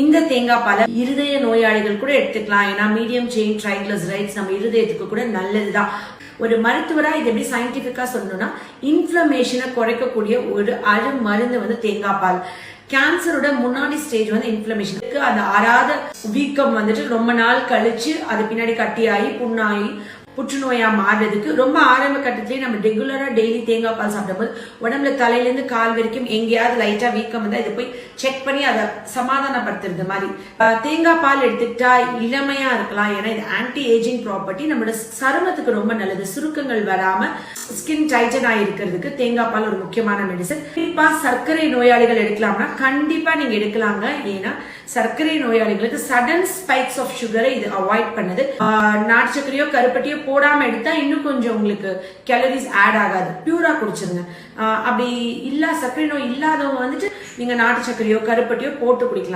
இந்த தேங்காய் பாலை இருதய நோயாளிகள் கூட எடுத்துக்கலாம். ஏன்னா மீடியம் செயின் ட்ரைக்ளிசரைட்ஸ் நம்ம இருதயத்துக்கு கூட நல்லதுதான். ஒரு மருத்துவரா இது எப்படி சயின்டிபிக்கா சொல்லணும்னா, இன்ஃபிளமேஷனை குறைக்கக்கூடிய ஒரு மருந்து தேங்காய் பால். கேன்சரோட முன்னாடி ஸ்டேஜ் இன்ஃபிளமேஷனுக்கு, அந்த ஆறாத வீக்கம் ரொம்ப நாள் கழிச்சு அது பின்னாடி கட்டியாகி புண்ணாகி புற்றுநோயா மாறுறதுக்கு ரொம்ப ஆரம்ப கட்டத்திலேயே நம்ம ரெகுலரா டெய்லி தேங்காய் பால் சாப்பிடும்போது உடம்புல தலையில இருந்து கால் வரைக்கும் எங்கேயாவது லைட்டா வீக்கம் வந்தா இதை போய் செக் பண்ணி அதை சமாதானப்படுத்துறது மாதிரி. தேங்காய் பால் எடுத்துக்கிட்டா இளமையா இருக்கலாம். ஏன்னா இது ஆன்டி ஏஜிங் ப்ராப்பர்ட்டி, நம்மளோட சருமத்துக்கு ரொம்ப நல்லது. சுருக்கங்கள் வராம ஸ்கின் டைட்டன் ஆகி இருக்கிறதுக்கு தேங்காய் பால் ஒரு முக்கியமான மெடிசன். கண்டிப்பா சர்க்கரை நோயாளிகள் எடுக்கலாம்னா கண்டிப்பா நீங்க எடுக்கலாங்க. ஏன்னா சர்க்கரை நோயாளிகளுக்கு சடன் ஸ்பைக்ஸ் ஆஃப் சுகரை இது அவாய்ட் பண்ணுது. நாட்டு சர்க்கரையோ கருப்பட்டியோ போடாம எடுத்தா இன்னும் கொஞ்சம் உங்களுக்கு கேலரிஸ் ஆட் ஆகாது. பியூரா குடிச்சிருங்க. அப்படி இல்ல சர்க்கரை நோய் இல்லாதவங்க நீங்க நாட்டு சர்க்கரையோ கருப்பட்டியோ போட்டு குடிக்கலாம்.